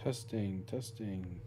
Testing, testing.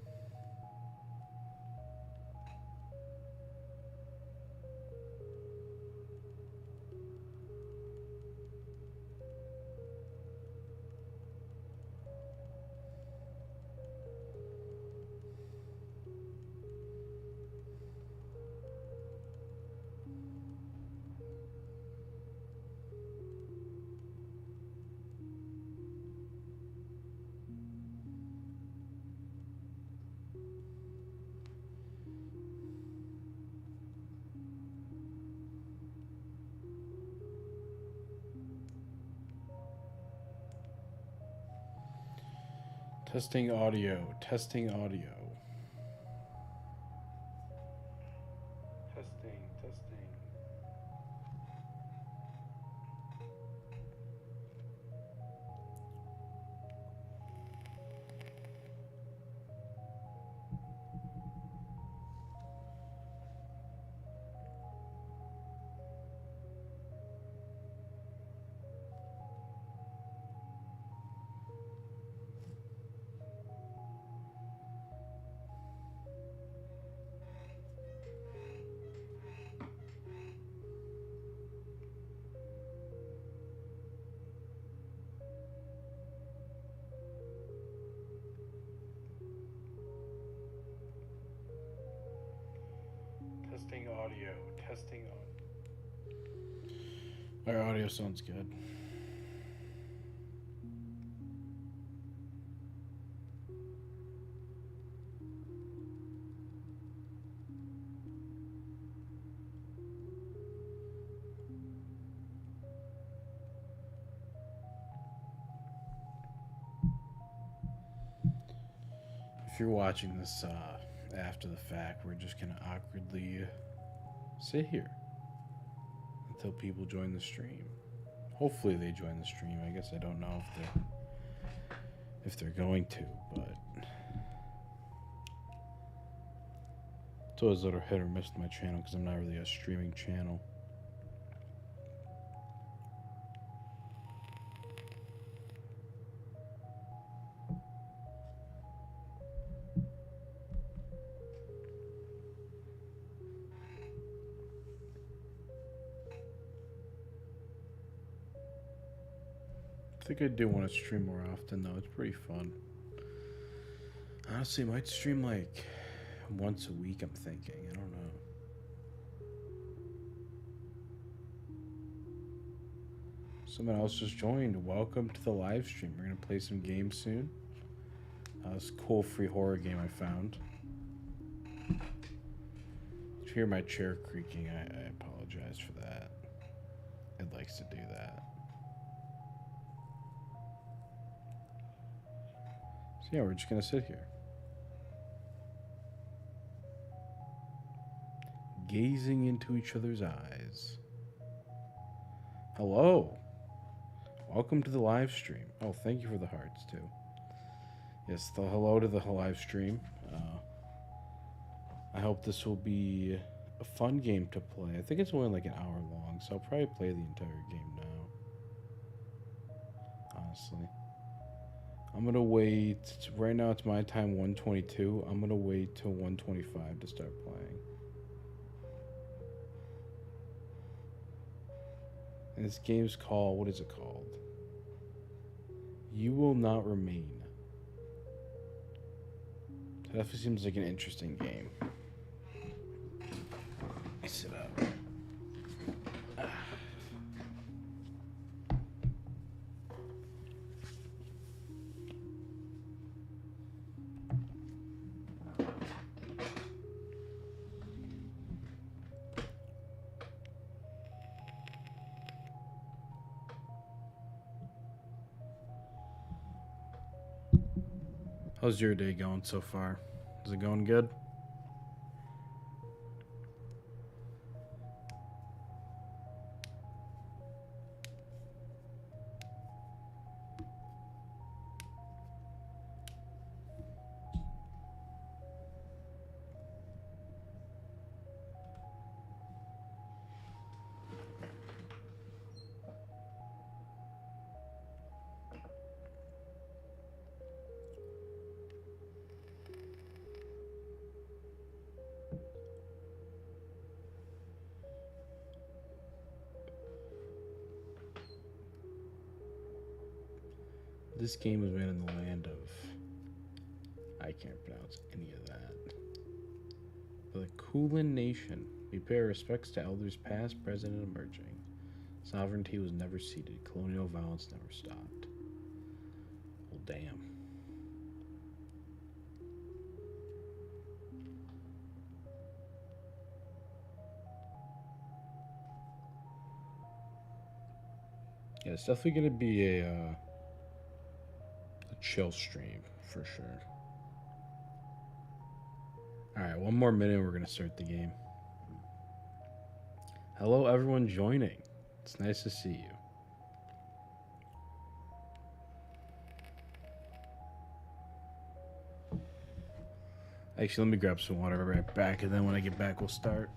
Testing audio, testing audio. Testing, testing. Testing audio, testing audio. Our audio sounds good. If you're watching this after the fact, we're just gonna awkwardly sit here until people join the stream. Hopefully they join the stream. I guess I don't know if they're going to, but it's always a little hit or miss with my channel because I'm not really a streaming channel. I think I do want to stream more often though. It's pretty fun. Honestly, I might stream like once a week. I'm thinking. I don't know. Someone else just joined. Welcome to the live stream. We're gonna play some games soon. This cool free horror game I found. If you hear my chair creaking, I apologize for that. It likes to do that. So yeah, we're just gonna sit here. Gazing into each other's eyes. Hello. Welcome to the live stream. Oh, thank you for the hearts too. Yes, the hello to the live stream. I hope this will be a fun game to play. I think it's only like an hour long, so I'll probably play the entire game now. Honestly. I'm gonna wait. Right now it's my time 1:22. I'm gonna wait till 1:25 to start playing. And this game's called, what is it called? You Will Not Remain. That definitely seems like an interesting game. Sit up. How's your day going so far? Is it going good? This game was made in the land of... I can't pronounce any of that. The Kulin Nation. We pay our respects to elders past, present, and emerging. Sovereignty was never ceded. Colonial violence never stopped. Well, damn. Yeah, it's definitely going to be a chill stream, for sure. Alright, one more minute and we're going to start the game. Hello, everyone joining. It's nice to see you. Actually, let me grab some water right back, and then when I get back, we'll start.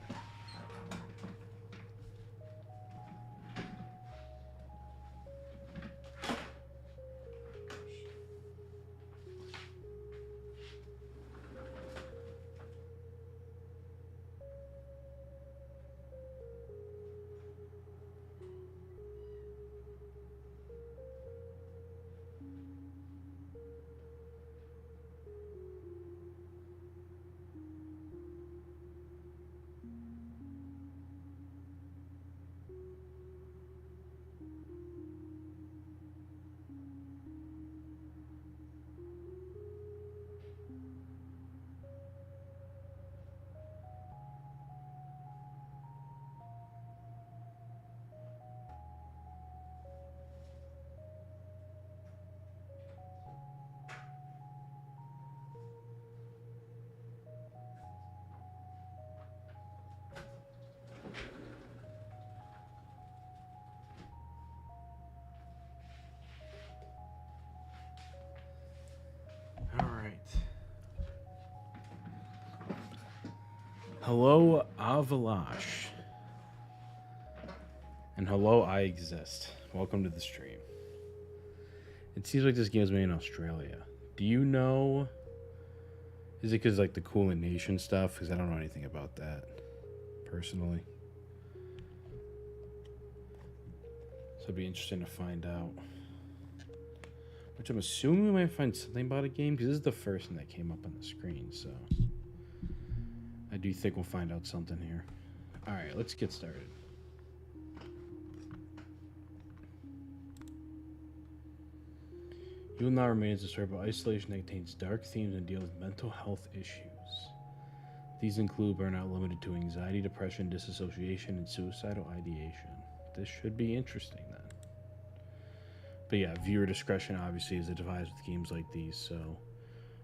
Hello, Avalash. And hello, I exist. Welcome to the stream. It seems like this game is made in Australia. Do you know... Is it because, like, the Kulin Nation stuff? Because I don't know anything about that, personally. So it'd be interesting to find out. Which I'm assuming we might find something about a game, because this is the first thing that came up on the screen, so... I do think we'll find out something here. Alright, let's get started. You Will Not Remain is a story about isolation that contains dark themes and deals with mental health issues. These include, but are not limited to, anxiety, depression, disassociation, and suicidal ideation. This should be interesting then. But yeah, viewer discretion obviously is advised with games like these, so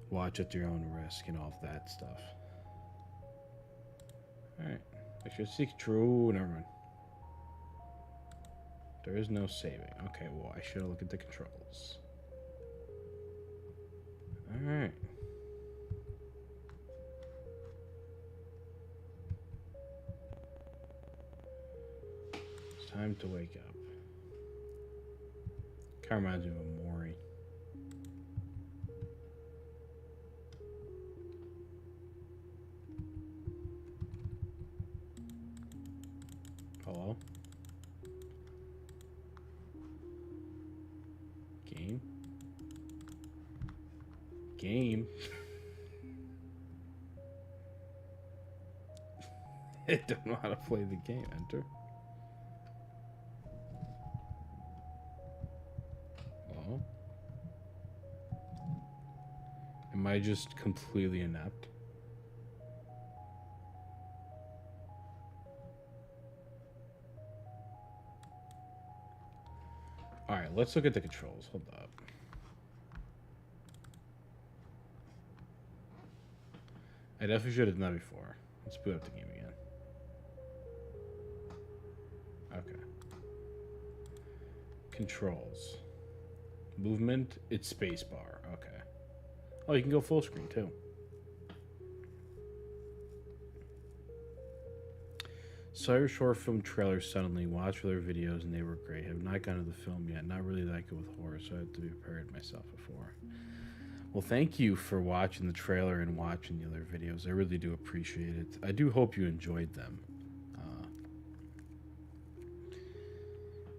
watch at your own risk and all of that stuff. Alright. I should seek true. Never mind. There is no saving. Okay, well, I should look at the controls. Alright. It's time to wake up. Kind of reminds me of a Mori. Hello? Game? Game? I don't know how to play the game. Enter. Hello? Am I just completely inept? Alright, let's look at the controls. Hold up. I definitely should have done that before. Let's boot up the game again. Okay. Controls. Movement, it's spacebar. Okay. Oh, you can go full screen too. Saw your short film trailer suddenly, watched other videos and they were great. Have not gone to the film yet. Not really that good with horror, so I have to be prepared myself before. Well, thank you for watching the trailer and watching the other videos. I really do appreciate it. I do hope you enjoyed them.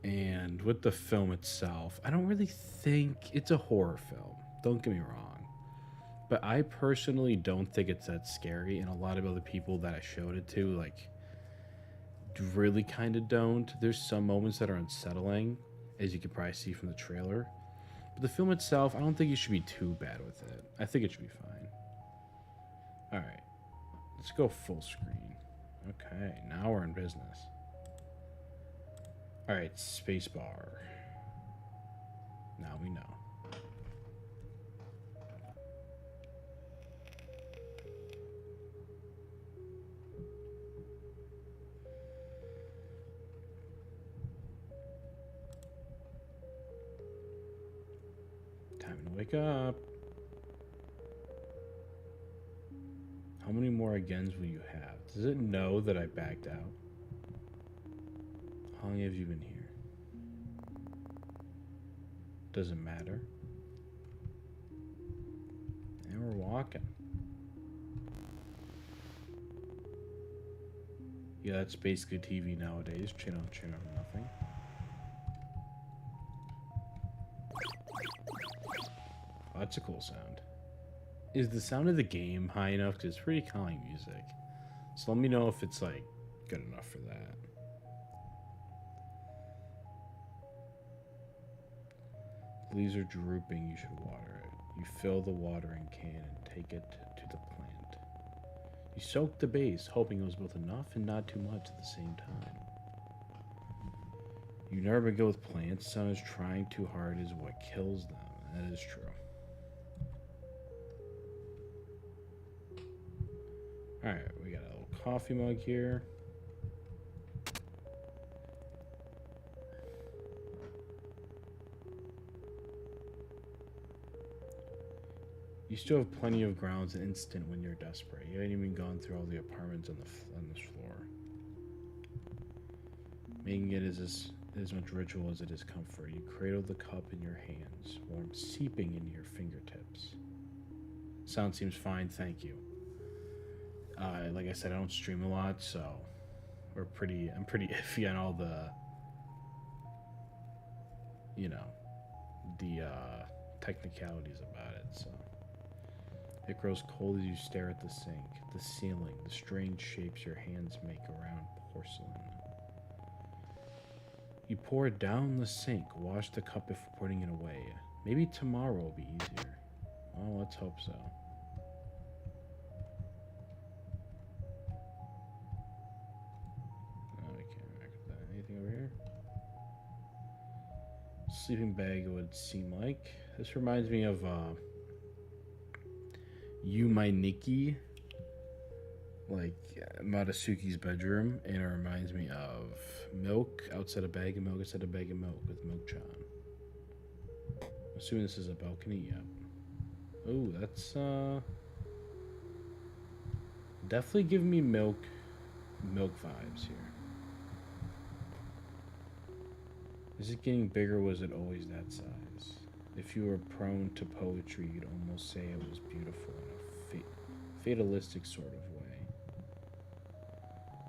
And mentioned with the film itself, I don't really think it's a horror film. Don't get me wrong. But I personally don't think it's that scary, and a lot of other people that I showed it to, like, really kind of don't. There's some moments that are unsettling, as you can probably see from the trailer. But the film itself, I don't think you should be too bad with it. I think it should be fine. Alright. Let's go full screen. Okay, now we're in business. Alright, spacebar. Now we know. Time to wake up. How many more agains will you have? Does it know that I backed out? How long have you been here? Doesn't matter. And we're walking. Yeah, that's basically TV nowadays. Channel nothing. Oh, that's a cool sound. Is the sound of the game high enough? Because it's pretty calming music. So let me know if it's like good enough for that. Leaves are drooping, you should water it. You fill the watering can and take it to the plant. You soak the base, hoping it was both enough and not too much at the same time. You never been good with plants. Sometimes trying too hard is what kills them. That is true. Alright, we got a little coffee mug here. You still have plenty of grounds and instant when you're desperate. You haven't even gone through all the apartments on this floor. Making it is as much ritual as it is comfort. You cradle the cup in your hands, warmth seeping into your fingertips. Sound seems fine, thank you. Like I said, I don't stream a lot, so I'm pretty iffy on all the, you know, the technicalities about it. So it grows cold as you stare at the sink, the ceiling, the strange shapes your hands make around porcelain. You pour it down the sink, wash the cup before putting it away. Maybe tomorrow will be easier. Well, let's hope so. Over here. Sleeping bag, it would seem like. This reminds me of You My Nikki, like Matasuki's bedroom, and it reminds me of milk outside a bag of milk outside a bag of milk with Milk-chan. Assuming this is a balcony, yep. Oh, that's definitely giving me milk vibes here. Is it getting bigger, or was it always that size? If you were prone to poetry, you'd almost say it was beautiful in a fatalistic sort of way.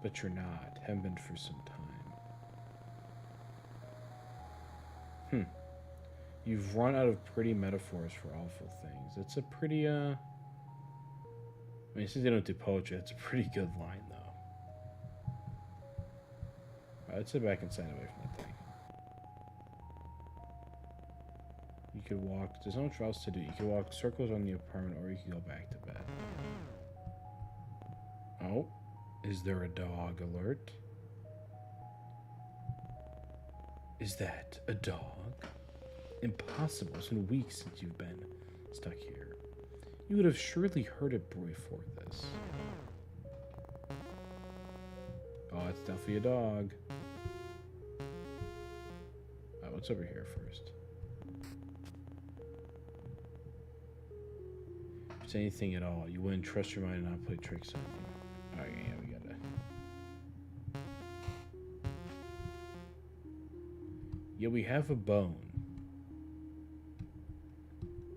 But you're not. Haven't been for some time. You've run out of pretty metaphors for awful things. It's a pretty, I mean, since they don't do poetry, that's a pretty good line, though. Alright, let's sit back and stand away from that thing. You could walk. There's not much else to do. You could walk circles on the apartment, or you could go back to bed. Oh, is there a dog alert? Is that a dog? Impossible. It's been weeks since you've been stuck here. You would have surely heard it before this. Oh, it's definitely a dog. Oh, what's over here first? If it's anything at all, you wouldn't trust your mind and not play tricks on you. Alright, yeah, we gotta. Yeah, we have a bone.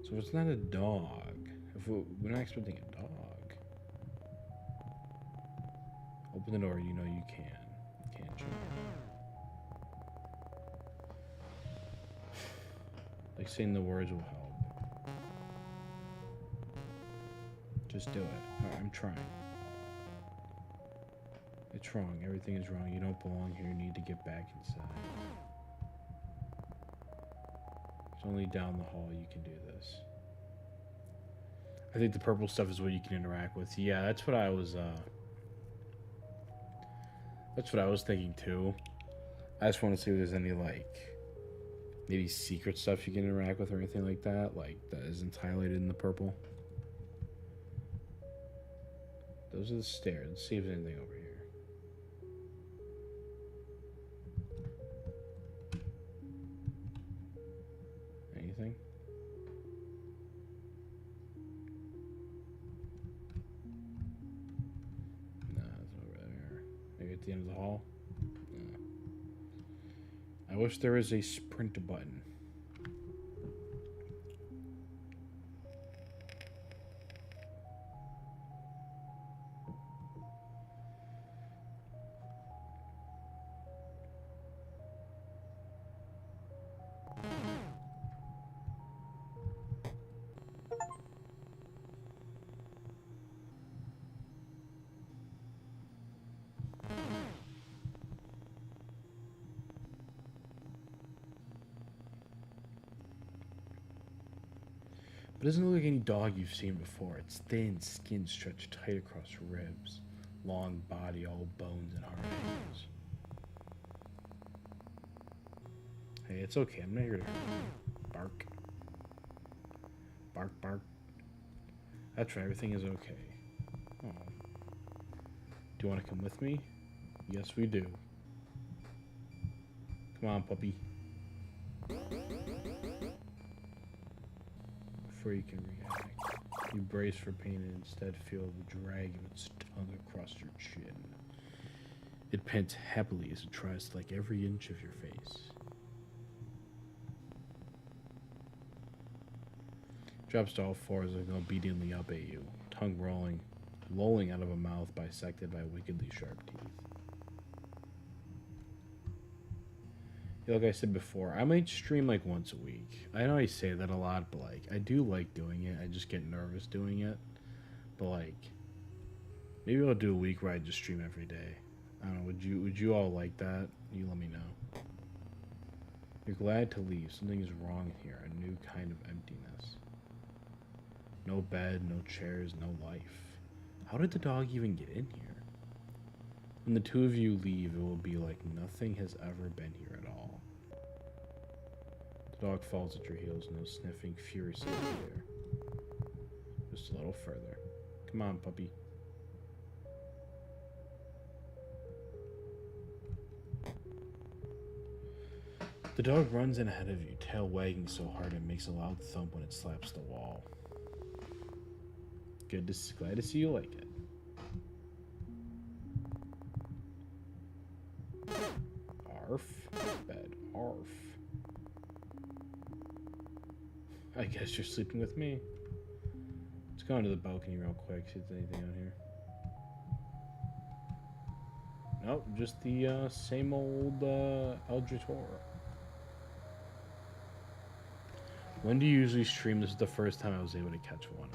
So it's not a dog. If we're not expecting a dog. Open the door, you know you can. Can't you? Like saying the words will help. Just do it. Alright, I'm trying. It's wrong. Everything is wrong. You don't belong here. You need to get back inside. It's only down the hall you can do this. I think the purple stuff is what you can interact with. Yeah, that's what I was thinking too. I just want to see if there's any like maybe secret stuff you can interact with or anything like that isn't highlighted in the purple. Those are the stairs. Let's see if there's anything over here. Anything? Nah, it's over there. Maybe at the end of the hall? No. I wish there was a sprint button. But it doesn't look like any dog you've seen before. It's thin, skin stretched tight across ribs, long body, all bones and hard angles. Hey, it's okay. I'm not here to hurt you. Bark. Bark, bark. That's right. Everything is okay. Oh. Do you want to come with me? Yes, we do. Come on, puppy. Before you can react, you brace for pain and instead feel the drag of its tongue across your chin. It pants happily as it tries to lick every inch of your face. Drops to all fours, looking obediently up at you, tongue rolling, lolling out of a mouth bisected by wickedly sharp teeth. Like I said before, I might stream like once a week. I know I say that a lot, but like I do like doing it. I just get nervous doing it. But like maybe I'll do a week where I just stream every day. I don't know, would you all like that? You let me know. You're glad to leave. Something is wrong in here, a new kind of emptiness. No bed, no chairs, no life. How did the dog even get in here? When the two of you leave, it will be like nothing has ever been here at all. The dog falls at your heels, now sniffing furiously in the air. Just a little further. Come on, puppy. The dog runs in ahead of you, tail wagging so hard it makes a loud thump when it slaps the wall. Glad to see you like it. Arf. Bed. Arf. I guess you're sleeping with me. Let's go onto the balcony real quick, see if there's anything out here. Nope, just the same old Eldritch Horror. When do you usually stream? This is the first time I was able to catch one.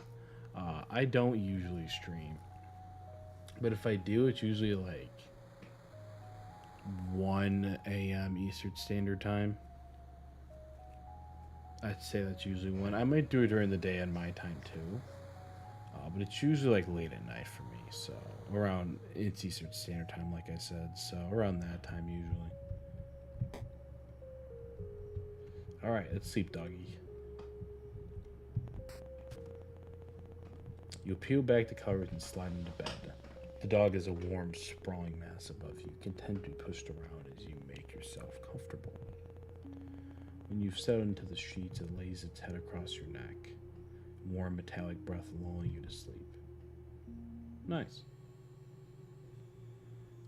I don't usually stream. But if I do, it's usually like 1 a.m. Eastern Standard Time. I'd say that's usually when. I might do it during the day on my time too. But it's usually like late at night for me. So around, it's Eastern Standard Time like I said. So around that time usually. Alright, let's sleep, doggy. You peel back the covers and slide into bed. The dog is a warm, sprawling mass above you, content to be pushed around as you make yourself comfortable. When you've settled into the sheets, it lays its head across your neck, warm metallic breath lulling you to sleep. Nice.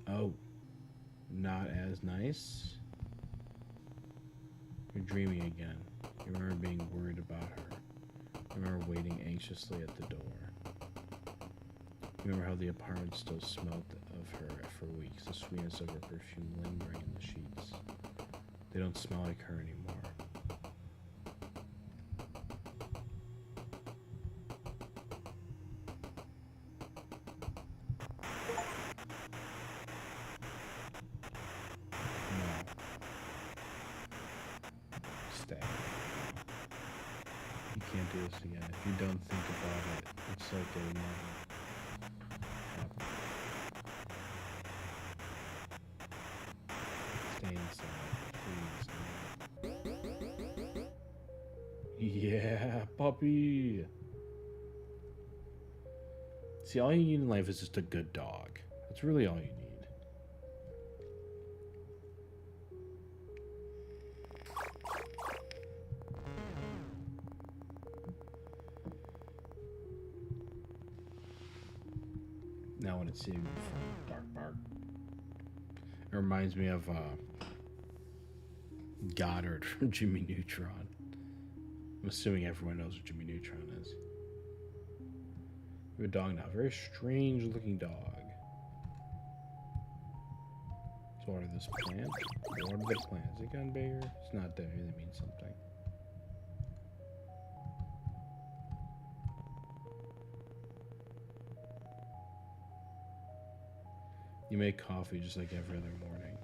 Oh, not as nice? You're dreaming again. You remember being worried about her. You remember waiting anxiously at the door. Remember how the apartment still smelled of her for weeks, the sweetness of her perfume lingering in the sheets. They don't smell like her anymore. stab. You can't do this again. If you don't think about it, it's like a never happen. Stay inside, please. Yeah, puppy. See, all you need in life is just a good dog. That's really all you need. Now when it's seeing bark bark, it reminds me of Goddard from Jimmy Neutron. I'm assuming everyone knows what Jimmy Neutron is. We have a dog now, very strange looking dog. Let's water this plant. Water the plant. Is it gotten bigger? It's not dead. Maybe that means something. You make coffee just like every other morning.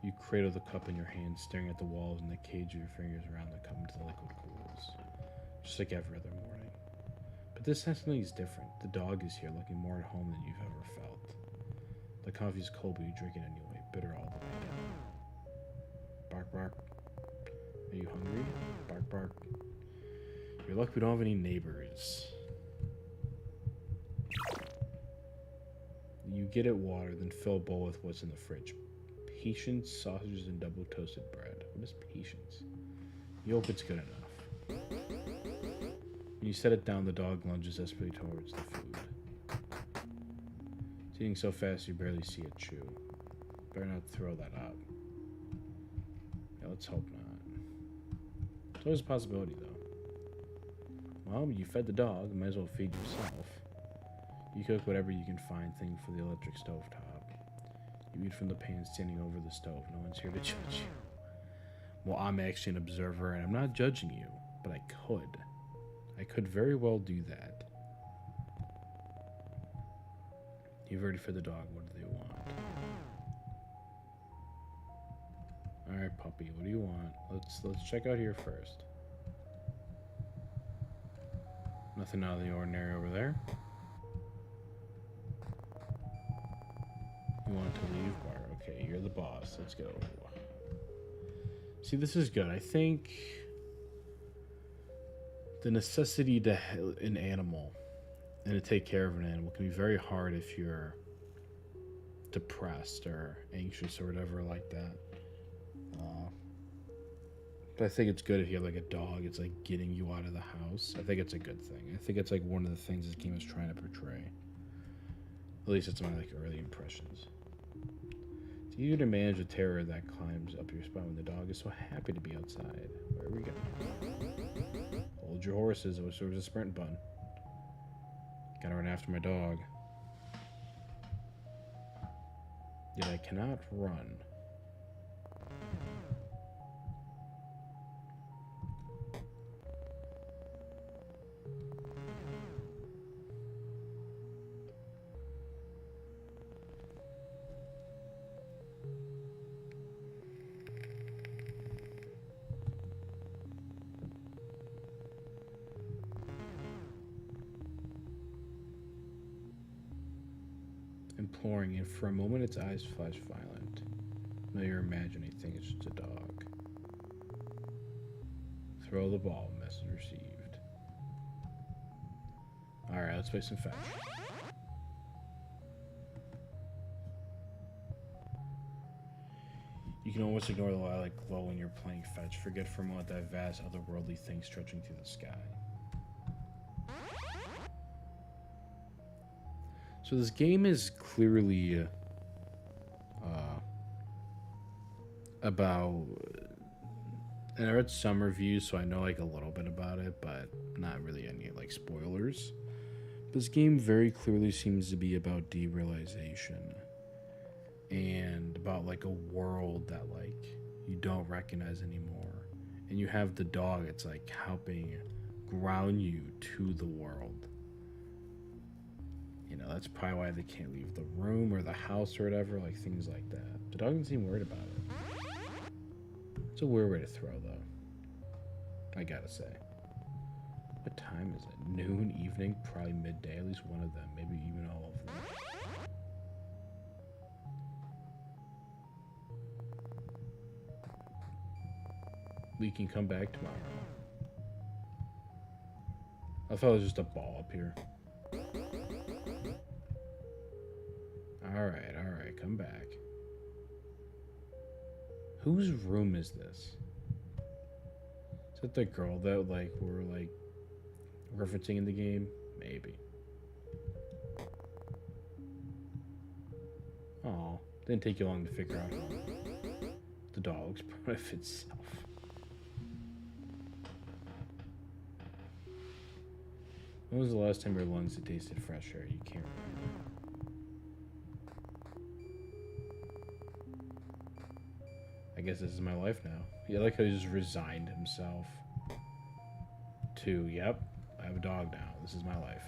You cradle the cup in your hand, staring at the walls and the cage of your fingers around the cup until the liquid cools. Just like every other morning. But this time something is different. The dog is here, looking more at home than you've ever felt. The coffee is cold, but you drink it anyway, bitter all the way down. Bark, bark. Are you hungry? Bark, bark. You're lucky we don't have any neighbors. You get it water, then fill a bowl with what's in the fridge. Patience, sausages, and double toasted bread. What is patience? You hope it's good enough. When you set it down, the dog lunges desperately towards the food. It's eating so fast you barely see it chew. Better not throw that out. Yeah, let's hope not. It's always a possibility, though. Well, you fed the dog, might as well feed yourself. You cook whatever you can find thing for the electric stovetop. You eat from the pan standing over the stove. No one's here to judge you. Well, I'm actually an observer, and I'm not judging you, but I could. I could very well do that. You've already fed the dog. What do they want? Alright, puppy, what do you want? Let's check out here first. Nothing out of the ordinary over there. You want to leave? Bar. Okay, you're the boss. Let's go. See, this is good. I think the necessity to an animal and to take care of an animal can be very hard if you're depressed or anxious or whatever like that. But I think it's good if you have like a dog. It's like getting you out of the house. I think it's a good thing. I think it's like one of the things this game is trying to portray. At least it's my like early impressions. It's easier to manage the terror that climbs up your spine when the dog is so happy to be outside. Where we go? Hold your horses. It was sort of a sprint bun. Gotta run after my dog. Yet I cannot run. Imploring, and for a moment its eyes flash violent. Now you're imagining things, it's just a dog. Throw the ball, message received. Alright, let's play some fetch. You can almost ignore the lilac glow when you're playing fetch. Forget for a moment that vast otherworldly thing stretching through the sky. So this game is clearly about, and I read some reviews, so I know like a little bit about it, but not really any like spoilers. This game very clearly seems to be about derealization and about like a world that like you don't recognize anymore. And you have the dog, it's like helping ground you to the world. You know, that's probably why they can't leave the room or the house or whatever, like things like that. The dog doesn't seem worried about it. It's a weird way to throw, though. I gotta say. What time is it? Noon, evening, probably midday. At least one of them. Maybe even all of them. We can come back tomorrow. I thought it was just a ball up here. Alright, come back. Whose room is this? Is that the girl that, like, we're, like, referencing in the game? Maybe. Aw, didn't take you long to figure out the dog looks proud of itself. When was the last time your lungs had tasted fresh air? You can't remember. I guess this is my life now. Yeah, I like how he just resigned himself to, yep, I have a dog now. This is my life.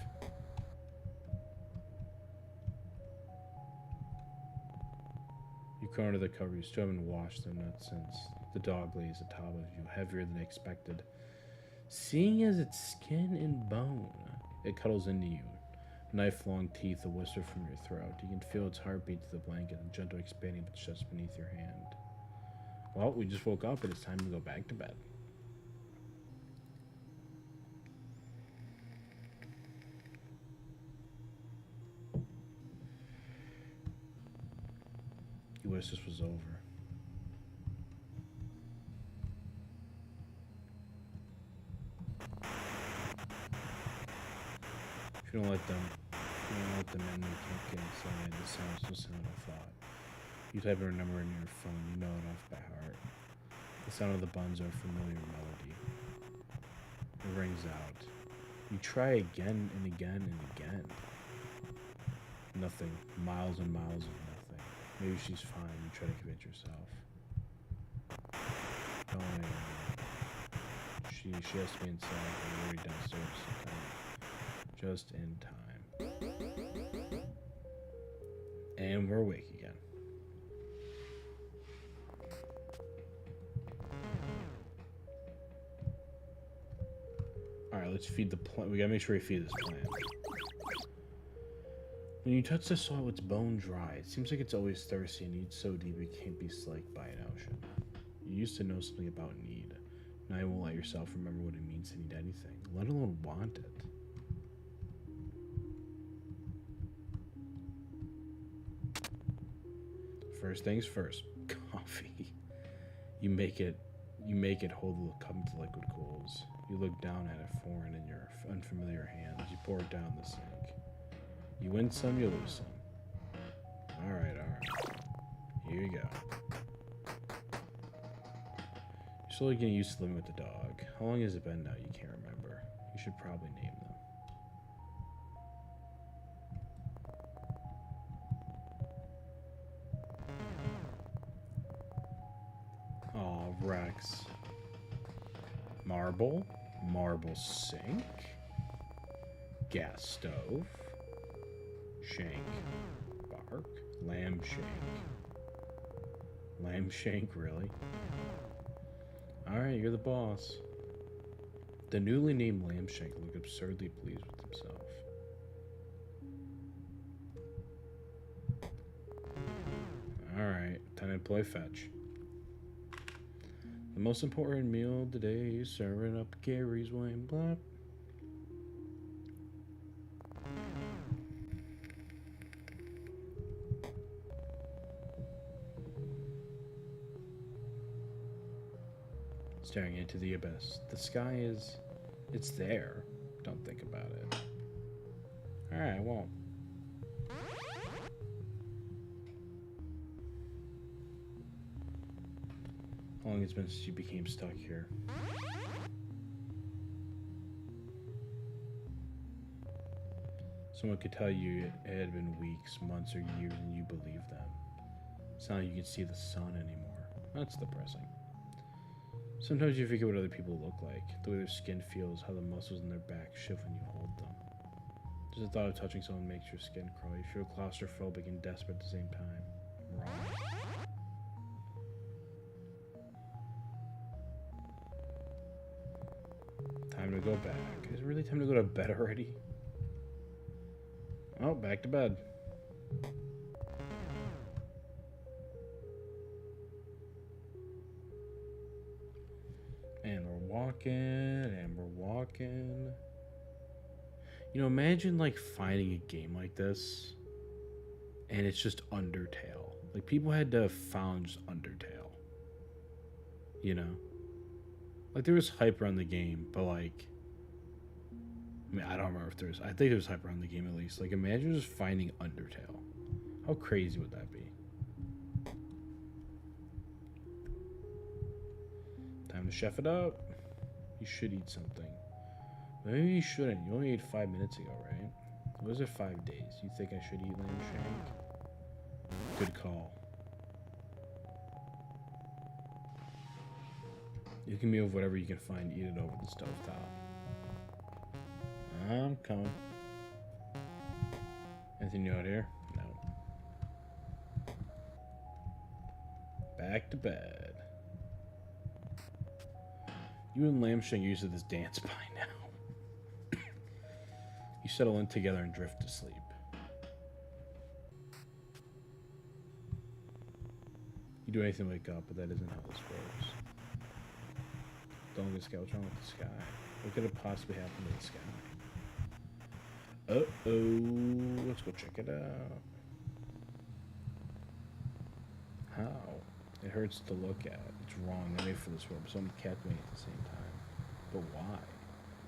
You crawl under the cover. You still haven't washed them nuts since. The dog lays atop of you, heavier than expected. Seeing as its skin and bone, it cuddles into you. Knife-long teeth a whisper from your throat. You can feel its heartbeat to the blanket, and gentle expanding of its chest beneath your hand. Well, we just woke up and it's time to go back to bed. You wish this was over. If you don't let them in, they can't get inside. The sound's no sound of thought. You type in a number in your phone, you know it off by heart. The sound of the buns are a familiar melody. It rings out. You try again and again and again. Nothing. Miles and miles of nothing. Maybe she's fine. You try to convince yourself. Oh, yeah. She has to be inside. We're already downstairs. Just in time. And we're awake again. Alright, let's feed the plant. We gotta make sure we feed this plant. When you touch the soil, its bone dry. It seems like it's always thirsty and needs so deep it can't be slaked by an ocean. You used to know something about need. Now you won't let yourself remember what it means to need anything, let alone want it. First things first, coffee. You make it hold the cup until liquid cools. You look down at it foreign in your unfamiliar hands. You pour it down the sink. You win some, you lose some. Alright. Here you go. You're slowly getting used to living with the dog. How long has it been now? You can't remember. You should probably name them. Oh, Rex. Marble sink, gas stove, shank, bark, lamb shank, really? Alright, you're the boss. The newly named lamb shank looked absurdly pleased with himself. Alright, time to play fetch. The most important meal today is serving up Gary's Wayne Blap. Staring into the abyss. The sky is... it's there. Don't think about it. Alright, I won't. How long it's been since you became stuck here? Someone could tell you it had been weeks, months, or years, and you believed them. It's not like you can see the sun anymore. That's depressing. Sometimes you forget what other people look like, the way their skin feels, how the muscles in their back shift when you hold them. Just the thought of touching someone makes your skin crawl. You feel claustrophobic and desperate at the same time. Wrong. Time to go back. Is it really time to go to bed already? Oh, back to bed. And we're walking, and we're walking. You know, imagine like finding a game like this, and it's just Undertale. Like people had to have found just Undertale. You know, like there was hype around the game, but like, I mean, I don't remember if there's. I think there was hype around the game at least. Like, imagine just finding Undertale. How crazy would that be? Time to chef it up. You should eat something. Maybe you shouldn't. You only ate 5 minutes ago, right? What was it, 5 days? You think I should eat lamb shank? Good call. You can move whatever you can find, eat it over the stovetop. I'm coming. Anything new out here? No. Back to bed. You and Lamb Shank used to this dance by now. You settle in together and drift to sleep. You do anything to wake up, but that isn't how this works. Don't get sky. What's wrong with the sky? What could have possibly happened to the sky? Uh-oh. Let's go check it out. How? It hurts to look at. It's wrong. I made for this world, but someone kept me at the same time. But why?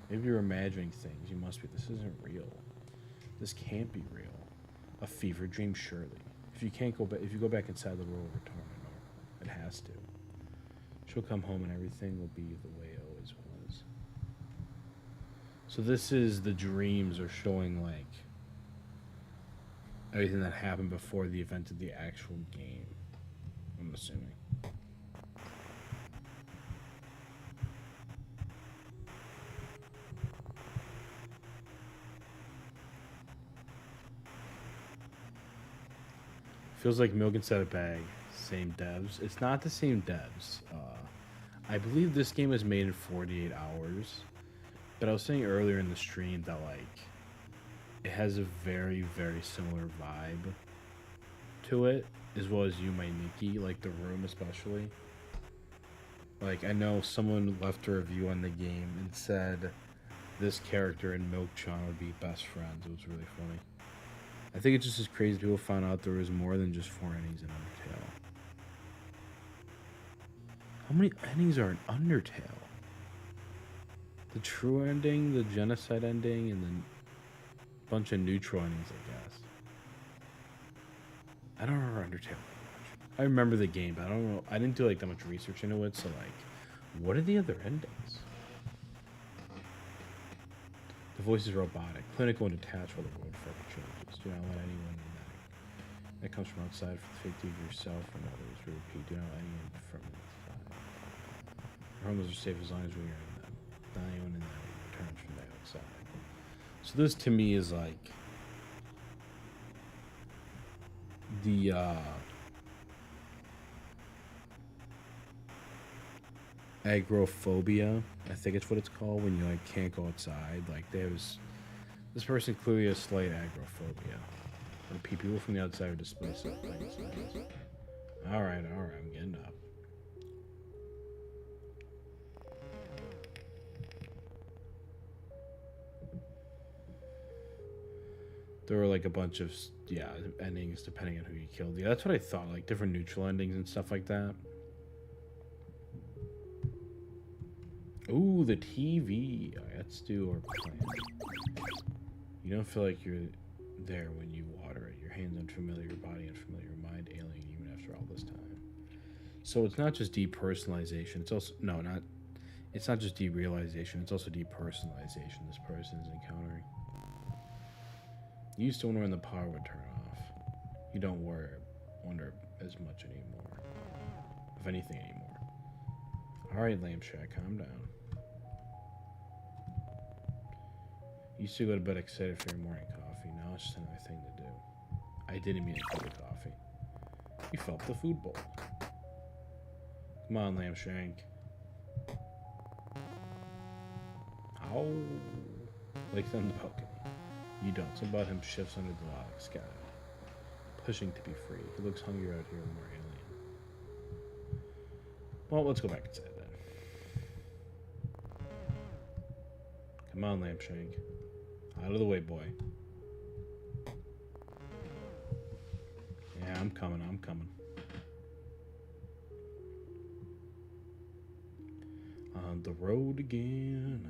Maybe you're imagining things. You must be. This isn't real. This can't be real. A fever dream, surely. If you can't go back, if you go back inside, the world will return to normal. It has to. She'll come home and everything will be the way it always was. So this is the dreams are showing like everything that happened before the event of the actual game. I'm assuming. Feels like milk inside a bag. Same devs. It's not the same devs. I believe this game was made in 48 hours. But I was saying earlier in the stream that like it has a very, very similar vibe to it, as well as You My Nikki, like the room especially. Like I know someone left a review on the game and said this character and Milk-chan would be best friends. It was really funny. I think it's just as crazy people found out there was more than just 4 endings in Undertale. How many endings are in Undertale? The true ending, the genocide ending, and then a bunch of neutral endings, I guess. I don't remember Undertale that much. I remember the game, but I don't know. I didn't do like that much research into it, so like, what are the other endings? The voice is robotic, clinical, and detached while the world forever changes. Do not let anyone that comes from outside for the safety of yourself and others. We repeat, do not let anyone from inside. Your homes are safe as long as we are in them. Not anyone in them returns from the outside. So this to me is like the agoraphobia, I think it's what it's called, when you like can't go outside. Like there's this person clearly has slight agoraphobia. When people from the outside are displaced by inside. Alright, I'm getting up. There were like a bunch of endings depending on who you killed. Yeah, that's what I thought, like different neutral endings and stuff like that. Ooh, the TV. All right, let's do our plan. You don't feel like you're there when you water it. Your hands unfamiliar, your body unfamiliar, your mind alien even after all this time. So it's not just depersonalization. It's also it's not just derealization. It's also depersonalization this person is encountering. You used to wonder when the power would turn off. You don't wonder as much anymore. If anything anymore. Alright, Lamb Shack, calm down. You used to go to bed excited for your morning coffee. Now it's just another thing to do. I didn't mean to do the coffee. You felt the food bowl. Come on, Lamb Shank. Ow. Like on the balcony. You don't. Something about him shifts under the log sky. Pushing to be free. He looks hungry out here, more alien. Well, let's go back inside then. Come on, Lampshank. Out of the way, boy. Yeah, I'm coming. On the road again.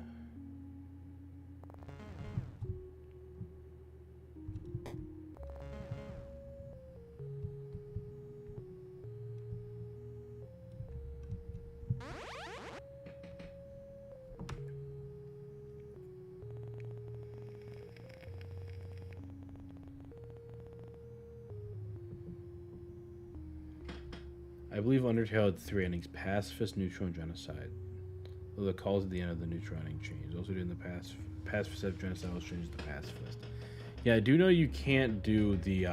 I believe Undertale had 3 endings: Pacifist, Neutral, and Genocide. Though the calls at the end of the Neutral ending changed. Also doing the Pacifist of Genocide was changed to Pacifist. Yeah, I do know you can't do the,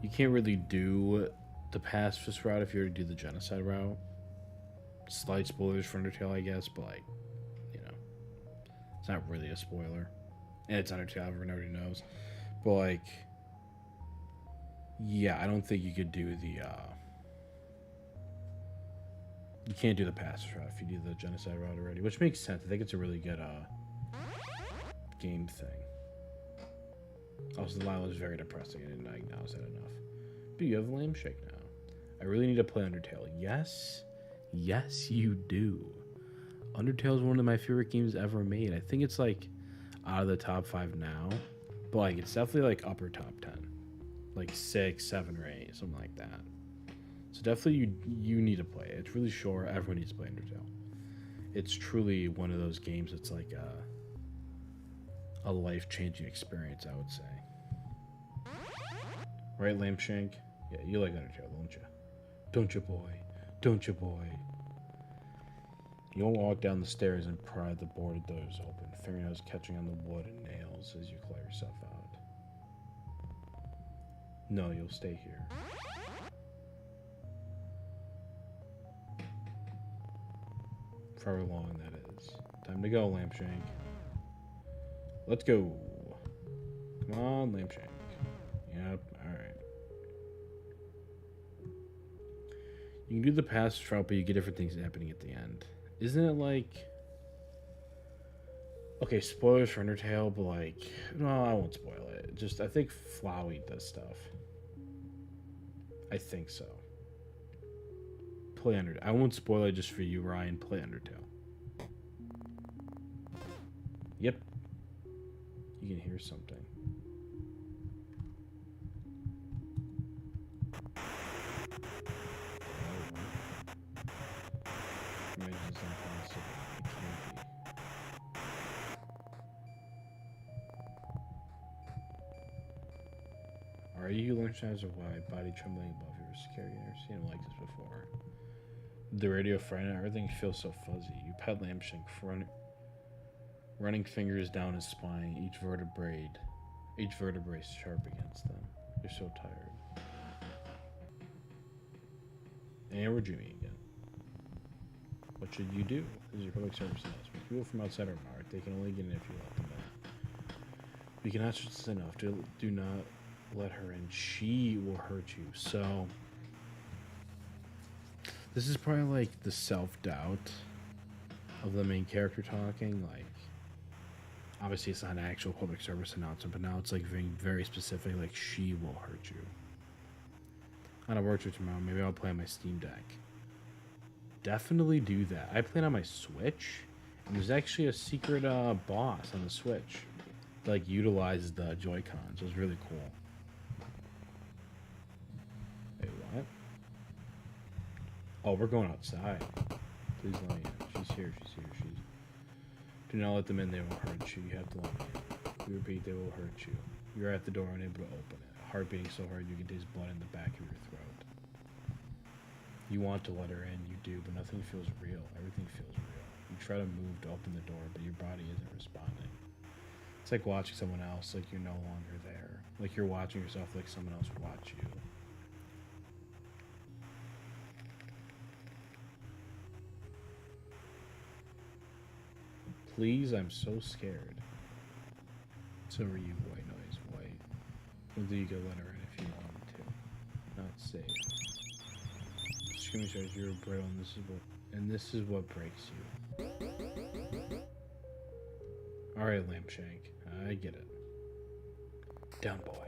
you can't really do the Pacifist route if you were to do the Genocide route. Slight spoilers for Undertale, I guess, but, like, you know, it's not really a spoiler. And it's Undertale, everyone already knows. But, like, yeah, I don't think you could do the, you can't do the Pacifist route if you do the Genocide route already, which makes sense. I think it's a really good, game thing. Also, the line was very depressing. I didn't acknowledge that enough. But you have Lampshank now. I really need to play Undertale. Yes, you do. Undertale is one of my favorite games ever made. I think it's like out of the top 5 now, but like it's definitely like upper top 10, like 6, 7, or 8, something like that. So definitely you need to play it. It's really short. Everyone needs to play Undertale. It's truly one of those games that's like a life-changing experience, I would say. Right, Lampshank? Yeah, you like Undertale, don't you? Don't you, boy? Don't you, boy? You don't walk down the stairs and pry the boarded doors open, fingernails catching on the wood and nails as you claw yourself out. No, you'll stay here. For however long that is. Time to go, Lampshank. Let's go. Come on, Lampshank. Yep, alright. You can do the past route, but you get different things happening at the end. Isn't it like... Okay, spoilers for Undertale, but like... No, I won't spoil it. Just, I think Flowey does stuff. I think so. Play Undertale. I won't spoil it just for you, Ryan. Play Undertale. Yep. You can hear something. Maybe it's impossible. It can't be. Are you learning signs of why body trembling above you is scary? I've never seen him like this before. The radio friend, everything feels so fuzzy. You pet Lampshank, running fingers down his spine, each vertebrae sharp against them. You're so tired. And we're dreaming again. What should you do? This is your public service announcement. People from outside are marked. They can only get in if you let them in. We cannot stress this enough. Do not let her in. She will hurt you. So this is probably like the self-doubt of the main character talking. Like, obviously it's not an actual public service announcement, but now it's like very specific, like she will hurt you. On a work trip tomorrow, maybe I'll play on my Steam Deck. Definitely do that. I played on my Switch, and there's actually a secret boss on the Switch that like utilizes the Joy-Cons. So it was really cool. Wait, what? Oh, we're going outside. Please let me in. She's here. Do not let them in. They will hurt you. You have to let me in. We repeat, they will hurt you. You're at the door, unable to open it. Heart beating so hard you can taste blood in the back of your throat. You want to let her in, you do, but nothing feels real. Everything feels real. You try to move to open the door, but your body isn't responding. It's like watching someone else like you're no longer there. Like you're watching yourself like someone else would watch you. please? I'm so scared. So are you, white noise, white. Whether you could let her in if you wanted to. Not safe. Screaming stars, you're brittle, and this is what breaks you. Alright, Lampshank. I get it. Down, boy.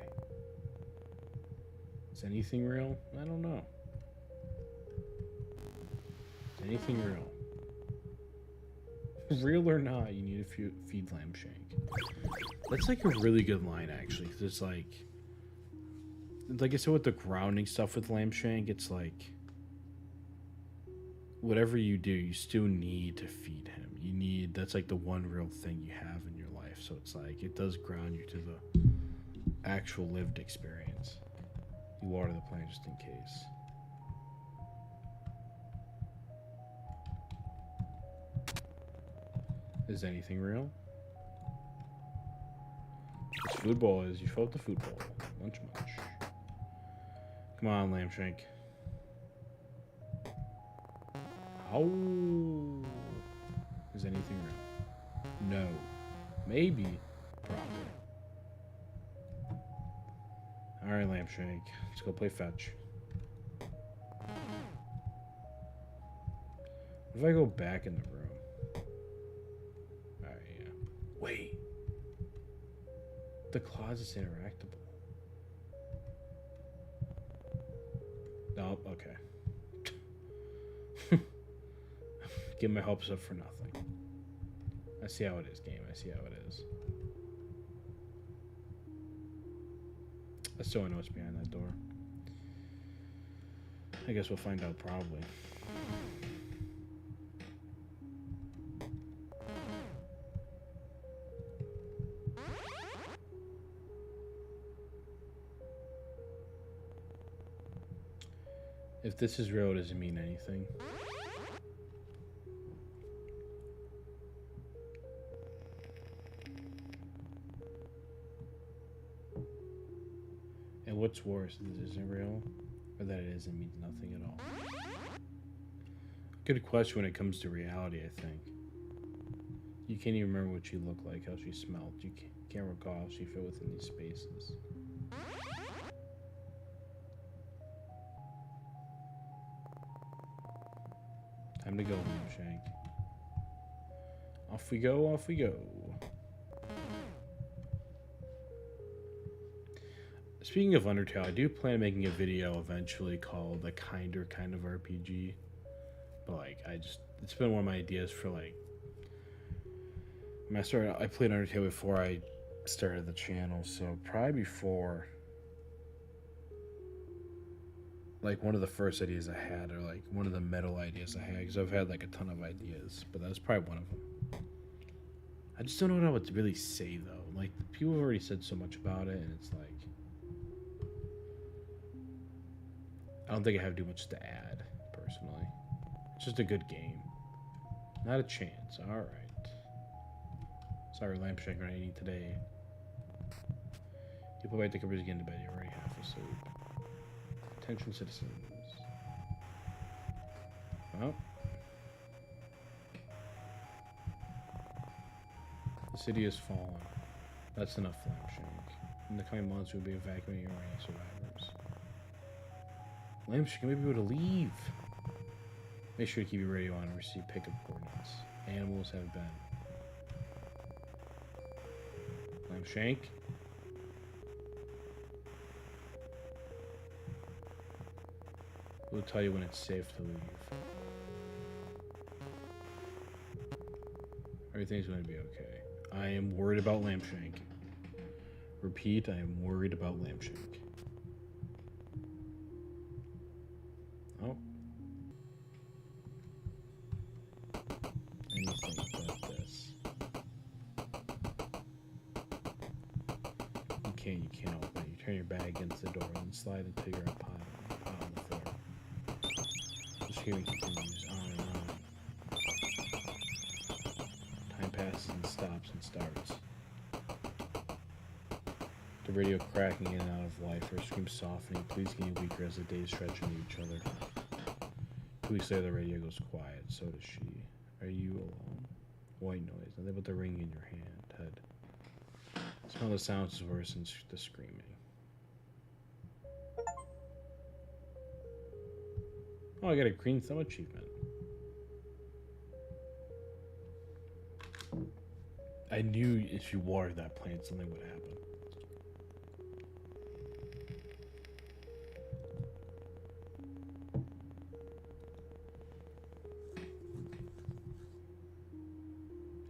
Is anything real? I don't know. Is anything real? Real or not, you need to feed Lampshank. That's like a really good line, actually, because it's like I said with the grounding stuff with Lampshank, it's like whatever you do, you still need to feed him. You need, that's like the one real thing you have in your life. So it's like it does ground you to the actual lived experience. You water the plant just in case. Is anything real? This food bowl is, you fill up the food bowl. Munch. Come on, Lampshank. How? Is anything real? No. Maybe. Probably. Alright, Lampshank. Let's go play fetch. If I go back in the room. Alright, yeah. Wait. The closet's interactable. Nope, okay. Get my hopes up for nothing. I see how it is, game. I see how it is. I still don't know what's behind that door. I guess we'll find out probably. If this is real, does it mean anything? And what's worse, that it isn't real, or that it isn't means nothing at all? Good question when it comes to reality, I think. You can't even remember what she looked like, how she smelled. You can't recall how she fit within these spaces. Time to go, Lampshank. Off we go, off we go. Speaking of Undertale, I do plan on making a video eventually called the Kinder Kind of RPG. But like, it's been one of my ideas for like, I played Undertale before I started the channel, so probably before, like one of the first ideas I had, or like one of the metal ideas I had, because I've had like a ton of ideas, but that was probably one of them. I just don't know what I would really say though. Like, people have already said so much about it, and it's like, I don't think I have too much to add, personally. It's just a good game. Not a chance. Alright. Sorry, Lampshank, I need today. You put back the covers again to bed. You're already half asleep. Attention, citizens. Well. The city has fallen. That's enough, Lampshank. In the coming months, we'll be evacuating your remaining survivors. Lampshank, you may be able to leave. Make sure to keep your radio on and receive pickup coordinates. Animals have been. Lampshank. We'll tell you when it's safe to leave. Everything's going to be okay. I am worried about Lampshank. Repeat, I am worried about Lampshank. Oh. Anything but this. You can't open it. You turn your back against the door and slide until you're up high on the floor. The screaming continues on and on. Time passes and stops and starts. The radio cracking in and out of life, her scream softening, please getting weaker as the days stretch into each other. 2 weeks later, the radio goes quiet. So does she. Are you alone? White noise. Nothing but the ringing in your head. Somehow the sounds is worse than the screaming. Oh, I got a green thumb achievement. I knew if you watered that plant, something would happen.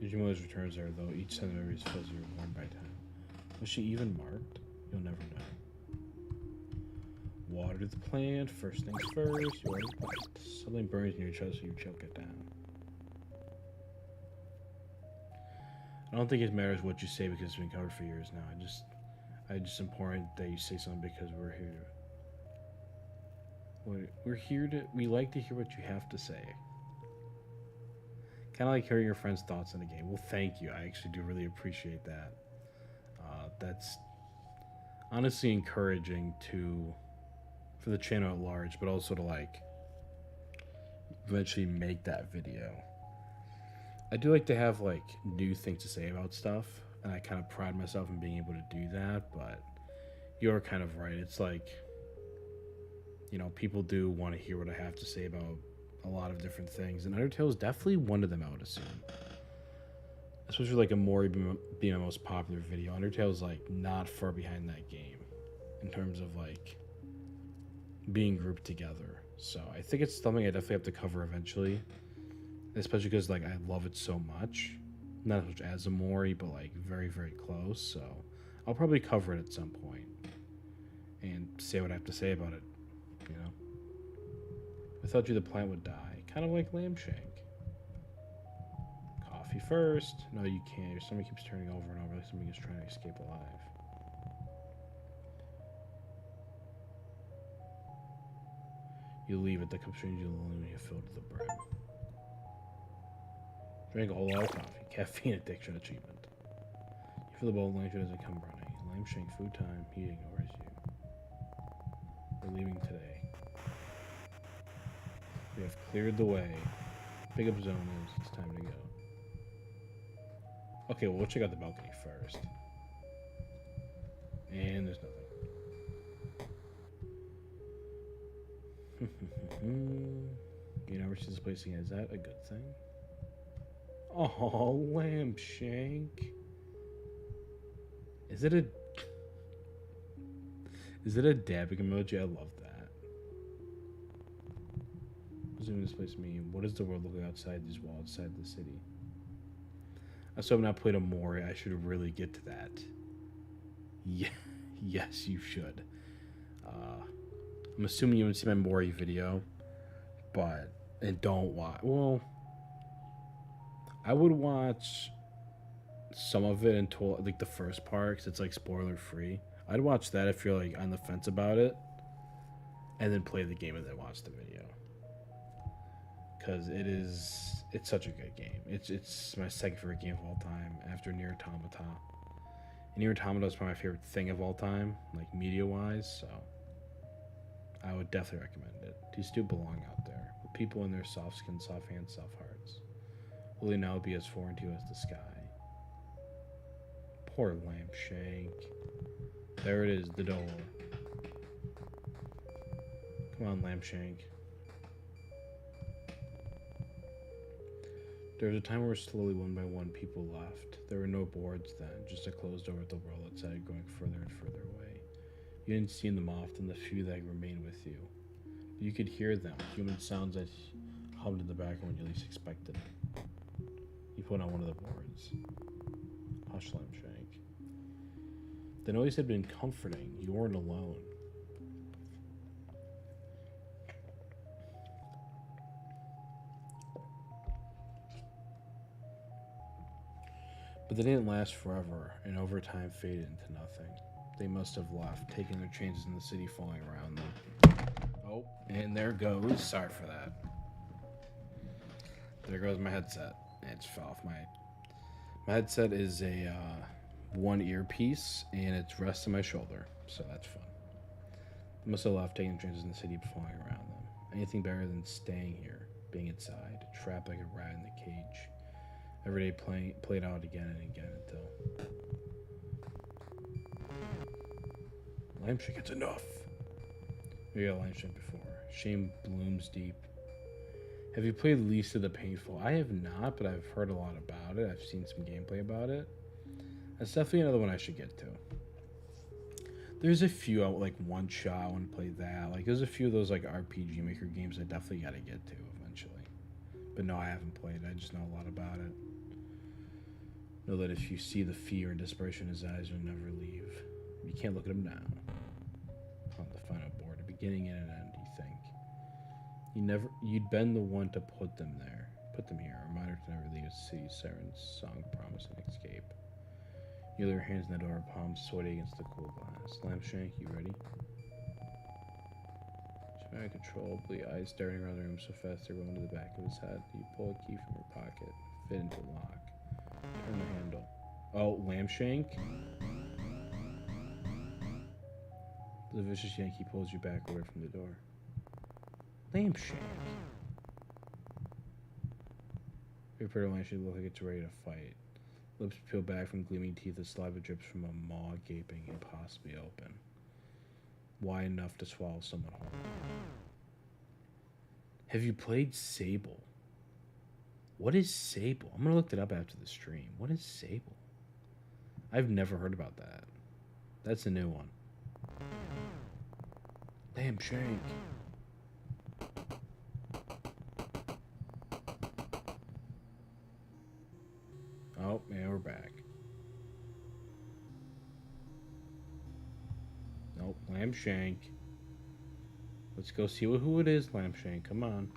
Digimo's returns are, though each set of memories fills you warned by time. Was she even marked? You'll never know. Water the plant, first things first. You water the plant. Something burns in your chest, so you choke it down. I don't think it matters what you say because it's been covered for years now. I just important that you say something because we're here. We're here to. We like to hear what you have to say. Kind of like hearing your friends' thoughts on the game. Well, thank you. I actually do really appreciate that. That's honestly encouraging for the channel at large, but also to like eventually make that video. I do like to have like new things to say about stuff, and I kind of pride myself in being able to do that. But you're kind of right. It's like, you know, people do want to hear what I have to say about a lot of different things, and Undertale is definitely one of them, I would assume. Especially like a Mori being my most popular video. Undertale is like not far behind that game in terms of like being grouped together. So I think it's something I definitely have to cover eventually, especially because like I love it so much. Not as much as a Mori, but like very, very close. So I'll probably cover it at some point and say what I have to say about it. You know, I thought the plant would die, kind of like Lambshank. Coffee first. No, you can't. Your stomach keeps turning over and over like something is trying to escape alive. You leave it. The cup strains you lonely when you filled to the brim. Drink a whole lot of coffee. Caffeine addiction achievement. You feel the bowl of Lambshank doesn't come running. Lambshank food time. He ignores you. We're leaving today. We have cleared the way. Pickup zone is. It's time to go. Okay, well, we'll check out the balcony first. And there's nothing. You never see this place again. Is that a good thing? Oh, Lambshank. Is it a dabbing emoji? I love that. What does this place mean? What does the world look like outside these walls, outside the city? I still have not played a Mori. I should really get to that. Yeah, yes, you should. I'm assuming you haven't seen my Mori video, and don't watch. Well, I would watch some of it until like the first part, because it's like spoiler free. I'd watch that if you're like on the fence about it, and then play the game and then watch the video, because it's such a good game. It's my second favorite game of all time after Nier Automata. And Nier Automata is probably my favorite thing of all time, like media wise. So I would definitely recommend it. These do belong out there with people in their soft skin, soft hands, soft hearts. Will they now be as foreign to you as the sky? Poor Lambshank. There it is, the door. Come on, Lambshank. There was a time where slowly, one by one, people left. There were no boards then, just a closed door at the world outside going further and further away. You didn't see them often, the few that remained with you. But you could hear them, human sounds that hummed in the background when you least expected it. You put on one of the boards. Hush, Lambshank. The noise had been comforting. You weren't alone. But they didn't last forever, and over time faded into nothing. They must have left, taking their chances in the city falling around them. Oh, and there goes. Sorry for that. There goes my headset. It just fell off. My headset is a one earpiece, and it's rests on my shoulder, so that's fun. They must have left, taking chances in the city falling around them. Anything better than staying here, being inside, trapped like a rat in the cage. Every day played out again and again until Lamshank, it's enough. We got Lamshank before. Shame blooms deep. Have you played Least of the Painful? I have not, but I've heard a lot about it. I've seen some gameplay about it. That's definitely another one I should get to. There's a few out, like One Shot. I want to play that. Like, there's a few of those like RPG Maker games I definitely got to get to eventually. But no, I haven't played. I just know a lot about it. Know that if you see the fear and desperation in his eyes, you'll never leave. You can't look at him now. On the final board, a beginning and an end. You'd been the one to put them there. Put them here. A reminder to never leave the city. Siren's song, promise, and escape. You lay your hands on the door, palms sweaty against the cool glass. Lamshank, you ready? She's very uncontrollably, eyes staring around the room so fast they roll into the back of his head. You pull a key from your pocket, fit into the lock. Turn the handle. Oh, Lamshank? The vicious Yankee pulls you back away from the door. Lamshank. Your pretty Lamshank looks like it's ready to fight. Lips peel back from gleaming teeth as saliva drips from a maw gaping impossibly open. Wide enough to swallow someone whole. Have you played Sable? What is Sable? I'm gonna look it up after the stream. What is Sable? I've never heard about that. That's a new one. Lamshank. Oh, man, we're back. Nope, Lamshank. Let's go see who it is, Lamshank. Come on.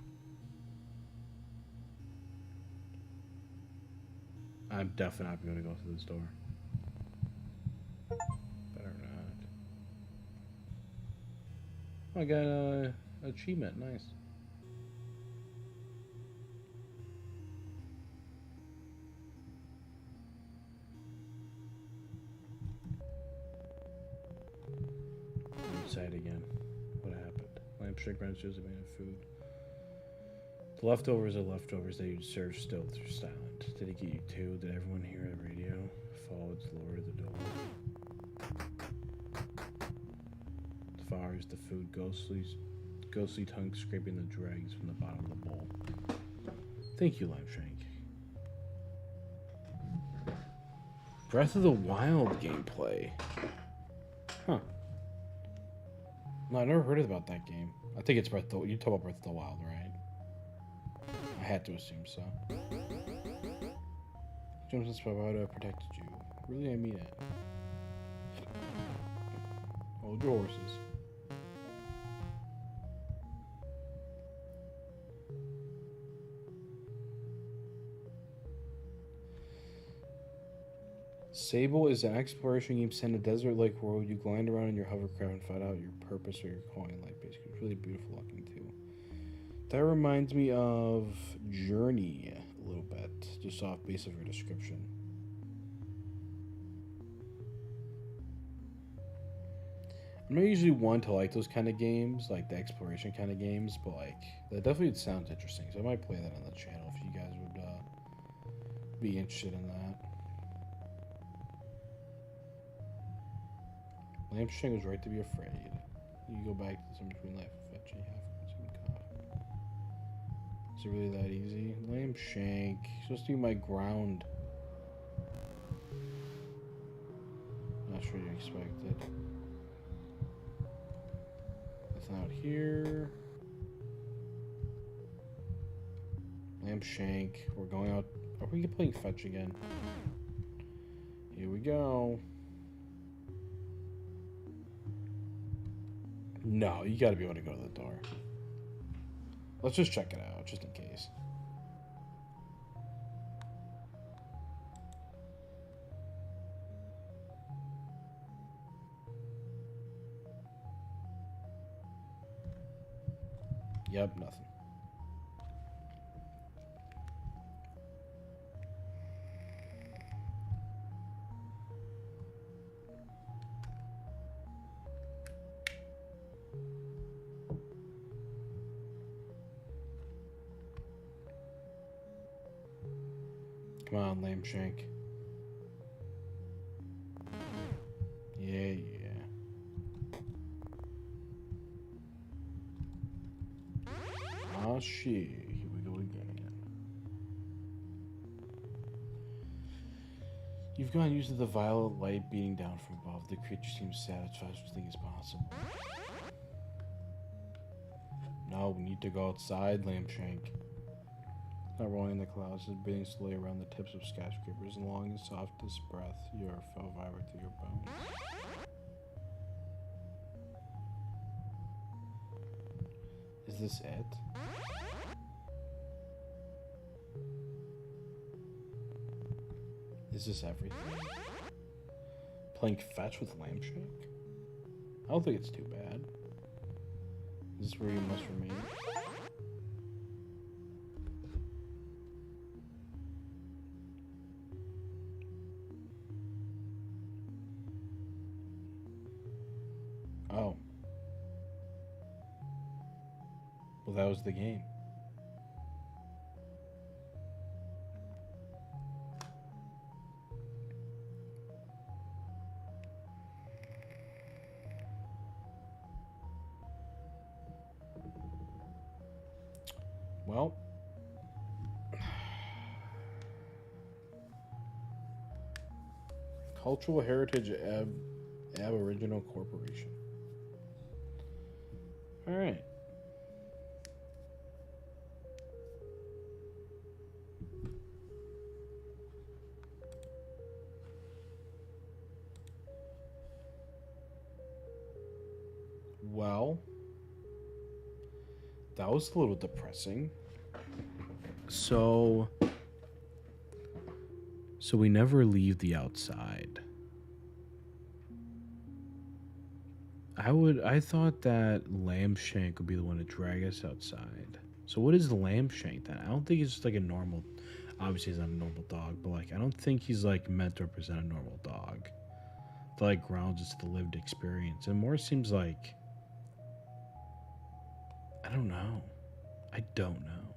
I'm definitely not going to go through this door. Better not. Oh, I got an achievement. Nice. Inside again. What happened? Lamshank registers a man of food. The leftovers are leftovers that you'd serve still through silent. Did it get you too? Did everyone hear the radio? Follow its lure to the door. The flowers, the food, ghostly tongue scraping the dregs from the bottom of the bowl. Thank you, Lamshank. Breath of the Wild gameplay. Huh. No, I never heard about that game. I think it's you talk about Breath of the Wild, right? I had to assume so. Jumps in Spyro protected you. Really, I mean it. Hold your horses. Sable is an exploration game set in a desert-like world. You glide around in your hovercraft and find out your purpose or your calling. Like, basically, it's really beautiful looking too. That reminds me of Journey a little bit, just off base of your description. I'm not usually one to like those kind of games, like the exploration kind of games, but like that definitely sounds interesting. So I might play that on the channel if you guys would be interested in that. Lamshank was right to be afraid. You go back to some between life and fetching half consumed coffee. Is it really that easy? Lamshank. Supposed to be my ground. Not sure you expected. Nothing out here. Lamshank. We're going out. Are we playing fetch again? Here we go. No, you gotta be able to go to the door. Let's just check it out, just in case. Yep, nothing. Come on, Lamb Shank. Yeah. Ah, shit. Here we go again. You've gone used to the violet light beating down from above. The creature seems satisfied with things possible. No, we need to go outside, Lambshank. Not rolling in the clouds, and beating slowly around the tips of skyscrapers, and long and softest breath, your fell vibrate through your bones. Is this it? Is this everything? Playing fetch with Lambshank? I don't think it's too bad. Is this where you must remain? Oh. Well, that was the game. Well. Cultural Heritage Aboriginal Corporation. Alright. Well, that was a little depressing. So we never leave the outside. I thought that Lambshank would be the one to drag us outside. So what is Lambshank then? I don't think it's just like a normal, obviously he's not a normal dog, but like I don't think he's like meant to represent a normal dog. The like grounds just the lived experience. And more seems like, I don't know. I don't know.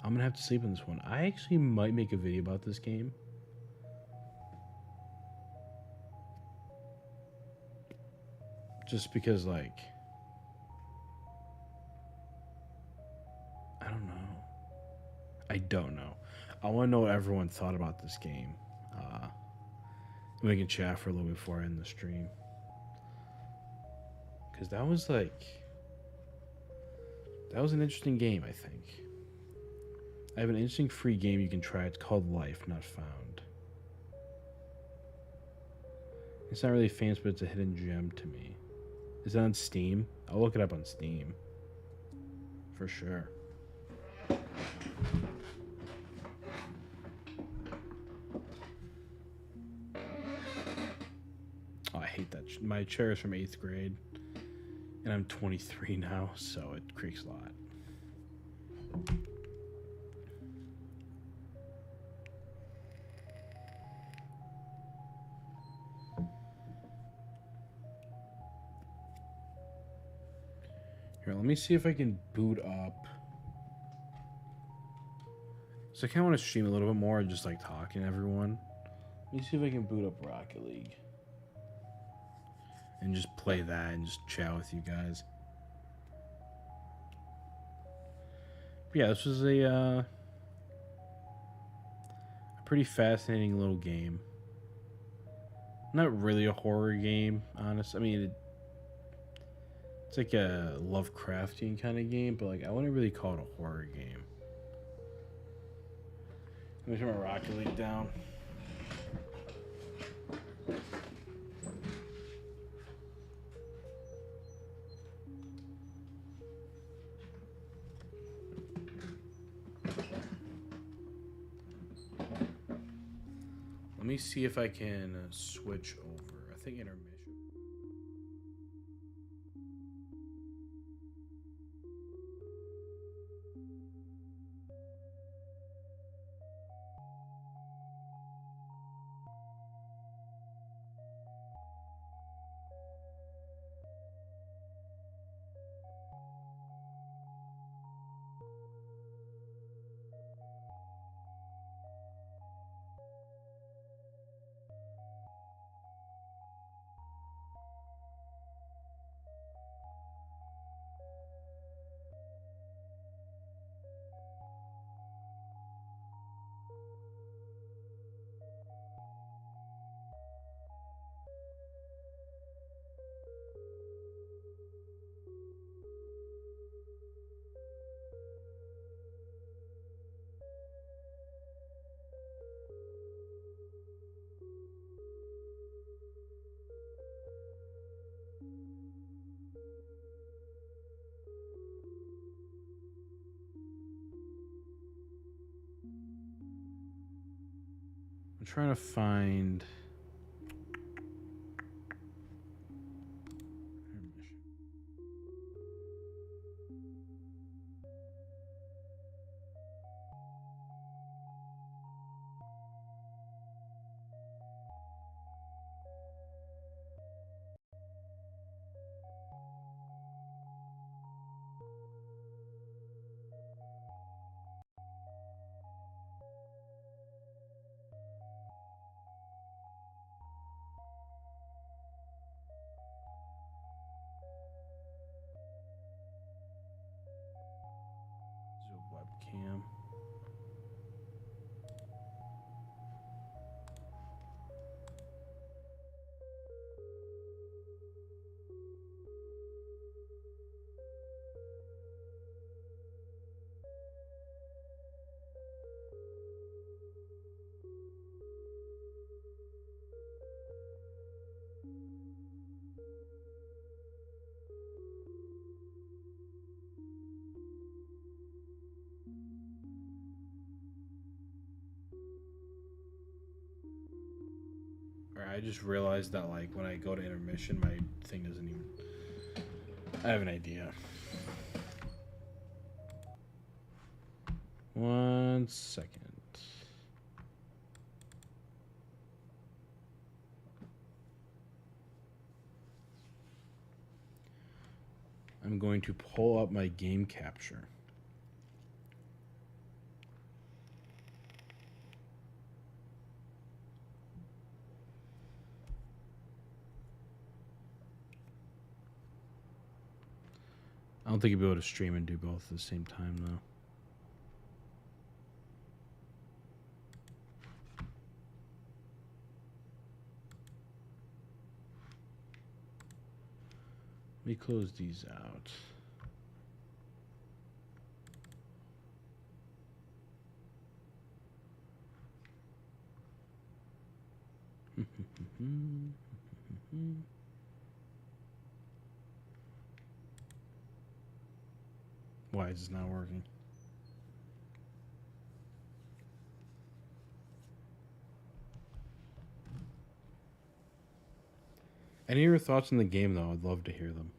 I'm gonna have to sleep on this one. I actually might make a video about this game. Just because, like, I don't know. I don't know. I want to know what everyone thought about this game. We can chat for a little bit before I end the stream. Because that was an interesting game, I think. I have an interesting free game you can try. It's called Life Not Found. It's not really famous, but it's a hidden gem to me. Is it on Steam? I'll look it up on Steam. For sure. Oh, I hate that. My chair is from 8th grade. And I'm 23 now, so it creaks a lot. Here, let me see if I can boot up. So I kind of want to stream a little bit more, just like talking to everyone. Let me see if I can boot up Rocket League. And just play that and just chat with you guys. But yeah, this was a pretty fascinating little game. Not really a horror game, honestly. I mean, it's like a Lovecraftian kind of game, but like I wouldn't really call it a horror game. Let me turn my Rocket League down. Let me see if I can switch over. I think intermission. trying to find. Webcam. I just realized that like when I go to intermission, my thing doesn't even. I have an idea. 1 second. I'm going to pull up my game capture. I don't think you'll be able to stream and do both at the same time, though. Let me close these out. Why is this not working? Any of your thoughts on the game, though? I'd love to hear them.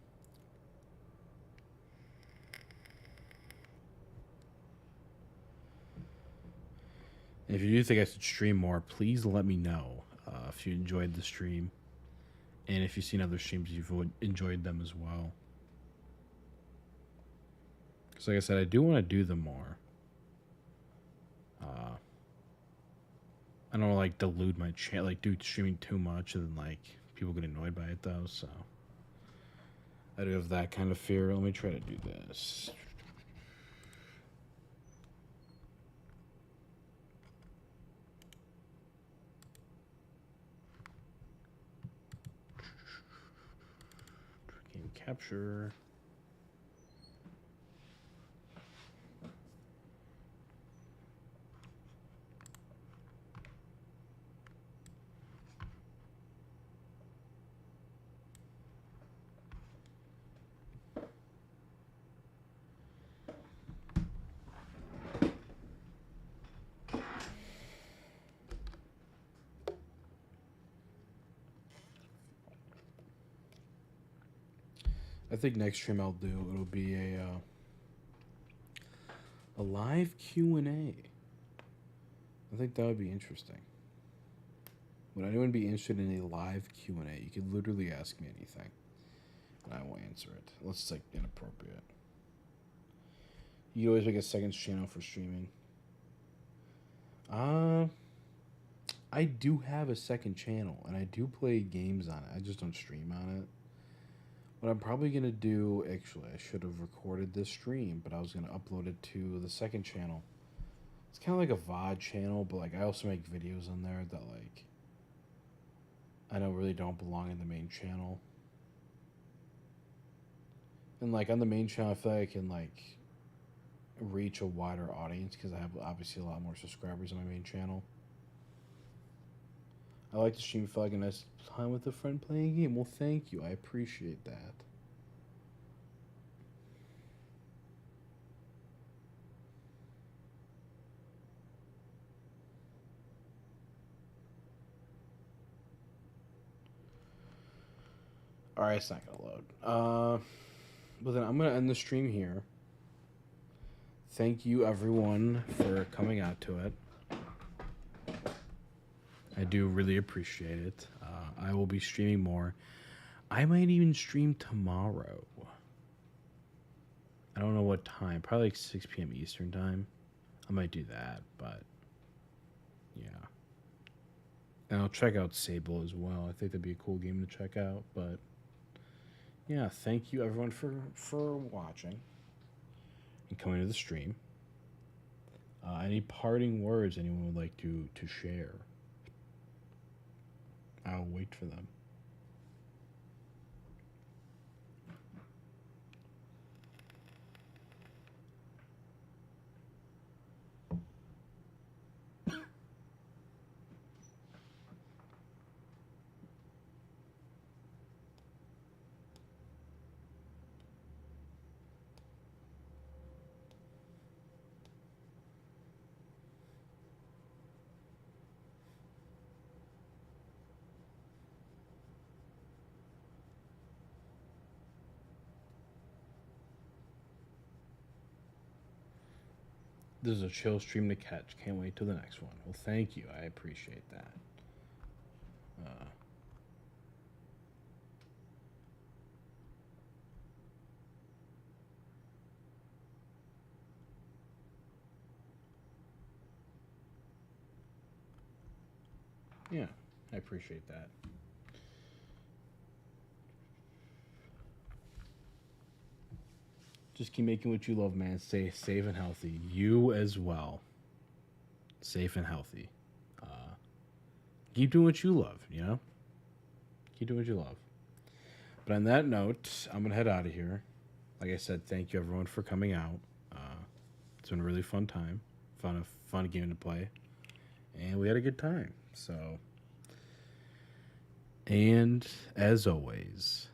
And if you do think I should stream more, please let me know if you enjoyed the stream. And if you've seen other streams, you've enjoyed them as well. Because like I said, I do want to do them more. I don't like dilute my channel, like do streaming too much, and then like people get annoyed by it though. So I do have that kind of fear. Let me try to do this. Game capture. I think next stream I'll do, it'll be a live Q&A. I think that would be interesting. Would anyone be interested in a live Q&A? You could literally ask me anything, and I will answer it. Unless it's like inappropriate. You always make a second channel for streaming. I do have a second channel, and I do play games on it. I just don't stream on it. What I'm probably going to do, actually, I should have recorded this stream, but I was going to upload it to the second channel. It's kind of like a VOD channel, but like I also make videos on there that like I know really don't belong in the main channel. And like on the main channel, I feel like I can like reach a wider audience because I have obviously a lot more subscribers on my main channel. I like to stream, feel like a nice time with a friend playing a game. Well, thank you. I appreciate that. All right, it's not gonna load. But then I'm gonna end the stream here. Thank you everyone for coming out to it. I do really appreciate it. I will be streaming more. I might even stream tomorrow. I don't know what time. Probably like 6 p.m. Eastern time. I might do that, but yeah. And I'll check out Sable as well. I think that'd be a cool game to check out. But yeah, thank you everyone for watching and coming to the stream. Any parting words anyone would like to share? I'll wait for them. This is a chill stream to catch. Can't wait till the next one. Well, thank you. I appreciate that. Yeah, I appreciate that. Just keep making what you love, man. Stay safe and healthy. You as well. Safe and healthy. Keep doing what you love, you know? Keep doing what you love. But on that note, I'm going to head out of here. Like I said, thank you everyone for coming out. It's been a really fun time. Fun game to play. And we had a good time. So, and as always,